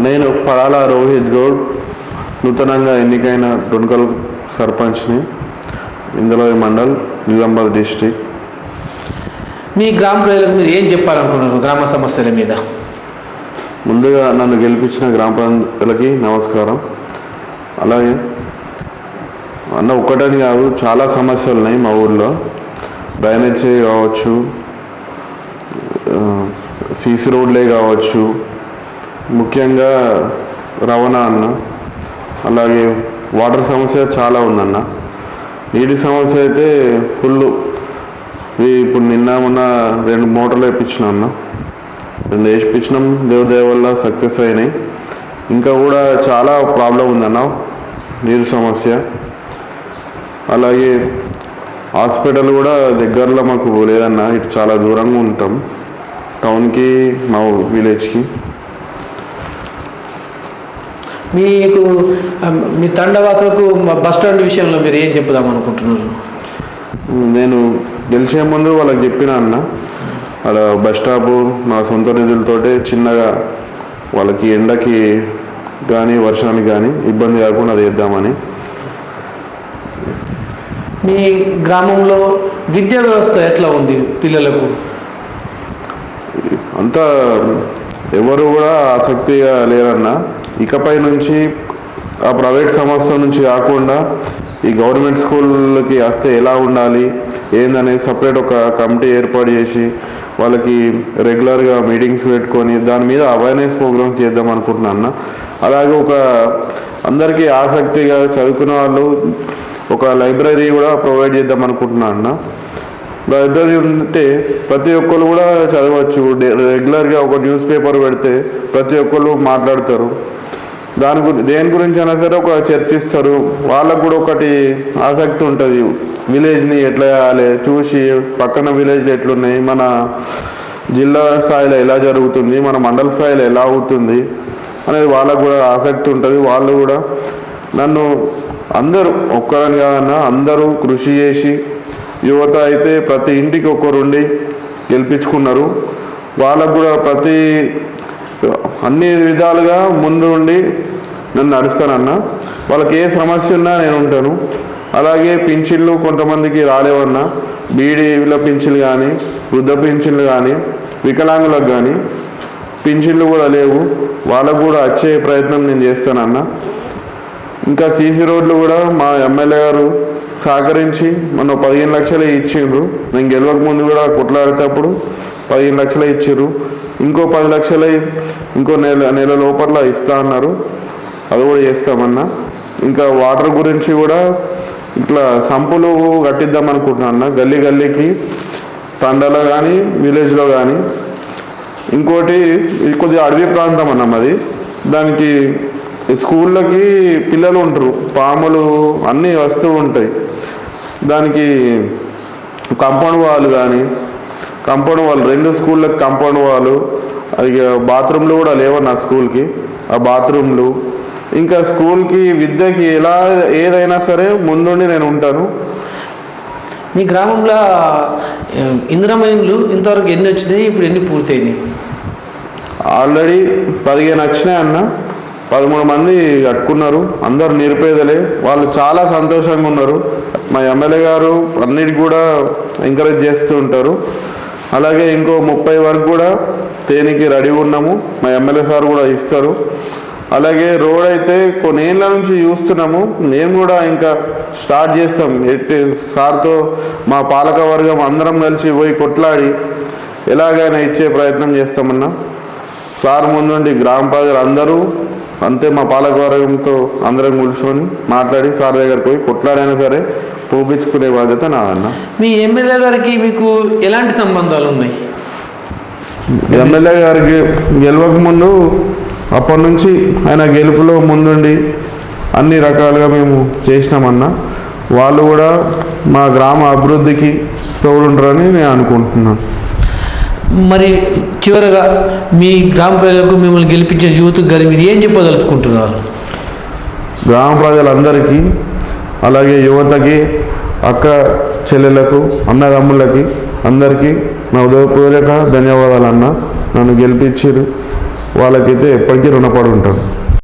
నేను పడాల రోహిత్ గౌడ్, నూతనంగా ఎన్నికైన డొన్కల్ సర్పంచ్ని, ఇందులోయి మండల్, నిజామాబాద్ డిస్టిక్. మీ గ్రామ ప్రజలకు మీరు ఏం చెప్పాలనుకుంటున్నారు గ్రామ సమస్యల మీద? ముందుగా నన్ను గెలిపించిన గ్రామ ప్రజలకి నమస్కారం. అలాగే అన్న ఒక్కటని కాదు, చాలా సమస్యలు ఉన్నాయి మా ఊళ్ళో. డ్రైనేజీ కావచ్చు, సీసీ రోడ్లే కావచ్చు, ముఖ్యంగా రవాణా అన్న. అలాగే వాటర్ సమస్య చాలా ఉందన్న. నీటి సమస్య అయితే ఫుల్. ఇప్పుడు నిన్న మొన్న 2 మోటార్లు వేయించినాం అన్న. 2 వేయించినాం, దేవుడి దయ వల్ల సక్సెస్ అయినాయి. ఇంకా కూడా చాలా ప్రాబ్లం ఉందన్న నీరు సమస్య. అలాగే హాస్పిటల్ కూడా దగ్గరలో మాకు లేదన్న, ఇటు చాలా దూరంగా ఉంటాం టౌన్కి, మా విలేజ్కి. మీకు మీ తండవాసులకు బస్ స్టాండ్ విషయంలో మీరు ఏం చెప్పుదాం అనుకుంటున్నారు? నేను గెలిచే ముందు వాళ్ళకి చెప్పిన అన్న, అక్కడ బస్ స్టాపు నా సొంత నిధులతోటే చిన్నగా వాళ్ళకి ఎండకి కానీ వర్షానికి కానీ ఇబ్బంది కాకుండా చేద్దామని. మీ గ్రామంలో విద్యా వ్యవస్థ ఎట్లా ఉంది పిల్లలకు? అంతా ఎవరు కూడా ఆసక్తిగా లేరన్న. ఇకపై నుంచి ఆ ప్రైవేట్ సంస్థ నుంచి కాకుండా ఈ గవర్నమెంట్ స్కూళ్ళకి వస్తే ఎలా ఉండాలి ఏందనేది సపరేట్ ఒక కమిటీ ఏర్పాటు చేసి వాళ్ళకి రెగ్యులర్గా మీటింగ్స్ పెట్టుకొని దాని మీద అవేర్నెస్ ప్రోగ్రామ్స్ చేద్దాం అనుకుంటున్నాను. అలాగే అందరికీ ఆసక్తిగా చదువుకున్న వాళ్ళు ఒక లైబ్రరీ కూడా ప్రొవైడ్ చేద్దాం అనుకుంటున్నాను. లైబ్రరీ ఉంటే ప్రతి ఒక్కరు కూడా చదవచ్చు. రెగ్యులర్గా ఒక న్యూస్ పేపర్ పెడితే ప్రతి ఒక్కరు మాట్లాడతారు. దేని గురించి అయినా సరే ఒక చర్చిస్తారు. వాళ్ళకు కూడా ఒకటి ఆసక్తి ఉంటుంది, విలేజ్ని ఎట్లా చేయాలి చూసి, పక్కన విలేజ్లు ఎట్లున్నాయి, మన జిల్లా స్థాయిలో ఎలా జరుగుతుంది, మన మండల స్థాయిలో ఎలా అవుతుంది అనేది వాళ్ళకు కూడా ఆసక్తి ఉంటుంది. వాళ్ళు కూడా నన్ను అందరూ ఒక్కరని కాదన్నా అందరూ కృషి చేసి, యువత అయితే ప్రతి ఇంటికి ఒకరుండి గెలిపించుకున్నారు. వాళ్ళకు కూడా అన్ని విధాలుగా ముందు ఉండి నన్ను నడుస్తానన్న. వాళ్ళకి ఏ సమస్య ఉన్నా నేను ఉంటాను. అలాగే పింఛన్లు కొంతమందికి రాలేవన్నా, బీడీల పింఛన్లు కానీ, వృద్ధ పింఛన్లు కానీ, వికలాంగులకు కానీ పింఛన్లు కూడా లేవు. వాళ్ళకు కూడా వచ్చే ప్రయత్నం నేను చేస్తానన్న. ఇంకా సీసీ రోడ్లు కూడా మా ఎమ్మెల్యే గారు సహకరించి మన 15 లక్షలే ఇచ్చిండ్రు. నేను గెలవక ముందు కూడా కొట్లాడేటప్పుడు 15 లక్షలే ఇచ్చారు. ఇంకో 10 లక్షలు ఇంకో నెల లోపల ఇస్తా అన్నారు. అది కూడా చేస్తామన్నా. ఇంకా వాటర్ గురించి కూడా ఇట్లా సంపులు కట్టిద్దాం అనుకుంటున్నా గల్లీ గల్లీకి, తండలో కానీ విలేజ్లో కానీ. ఇంకోటి ఇది కొద్దిగా అడవి ప్రాంతం అన్న మాది. దానికి స్కూళ్ళకి పిల్లలు ఉంటారు, పాములు అన్నీ వస్తూ ఉంటాయి. దానికి కాంపౌండ్ వాళ్ళు కానీ, కాంపౌండ్ వాళ్ళు 2 స్కూళ్ళకి కాంపౌండ్ వాళ్ళు, అది బాత్రూమ్లు కూడా లేవన్న స్కూల్కి. ఆ బాత్రూమ్లు ఇంకా స్కూల్కి విద్యకి ఏదైనా సరే ముందుండి నేను ఉంటాను. మీ గ్రామంలో ఇందిరమ్మ ఇండ్లు ఇంతవరకు ఎన్ని వచ్చినాయి, ఇప్పుడు ఎన్ని పూర్తయినాయి? ఆల్రెడీ 15 వచ్చినాయి అన్న. 13 మంది కట్టుకున్నారు. అందరు నిరుపేదలే. వాళ్ళు చాలా సంతోషంగా ఉన్నారు. మా ఎమ్మెల్యే గారు అన్నిటికి కూడా ఎంకరేజ్ చేస్తూ ఉంటారు. అలాగే ఇంకో 30 వరకు కూడా తేనికి రెడీ ఉన్నాము. మా ఎమ్మెల్యే సార్ కూడా ఇస్తారు. అలాగే రోడ్ అయితే కొన్ని ఏళ్ళ నుంచి చూస్తున్నాము. మేము కూడా ఇంకా స్టార్ట్ చేస్తాం. సార్తో మా పాలక వర్గం అందరం కలిసి పోయి కొట్లాడి ఎలాగైనా ఇచ్చే ప్రయత్నం చేస్తామన్నా. సార్ ముందుండి గ్రామ ప్రజలు అందరూ అంతే మా పాలక వర్గంతో అందరం కూర్చొని మాట్లాడి సార్ దగ్గరికి పోయి కొట్లాడైనా సరే పోపించుకునే బాధ్యత నాదన్న. మీ ఎమ్మెల్యే గారికి మీకు ఎలాంటి సంబంధాలు ఉన్నాయి? ఎమ్మెల్యే గారికి గెలవక ముందు అప్పటి నుంచి ఆయన గెలుపులో ముందుండి అన్ని రకాలుగా మేము చేసినామన్నా. వాళ్ళు కూడా మా గ్రామ అభివృద్ధికి తోడుంటారని నేను అనుకుంటున్నాను. మరి చివరగా మీ గ్రామ ప్రజలకు మిమ్మల్ని గెలిపించిన యూత్కి గారి మీరు ఏం చెప్పదలుచుకుంటున్నారు? గ్రామ ప్రజలందరికీ, అలాగే యువతకి, అక్క చెల్లెలకు, అన్నదమ్ములకి అందరికీ నా ఉదయపూర్వక ధన్యవాదాలు అన్న. నన్ను గెలిపించారు. వాళ్ళకైతే ఎప్పటికీ రుణపడి ఉంటాను.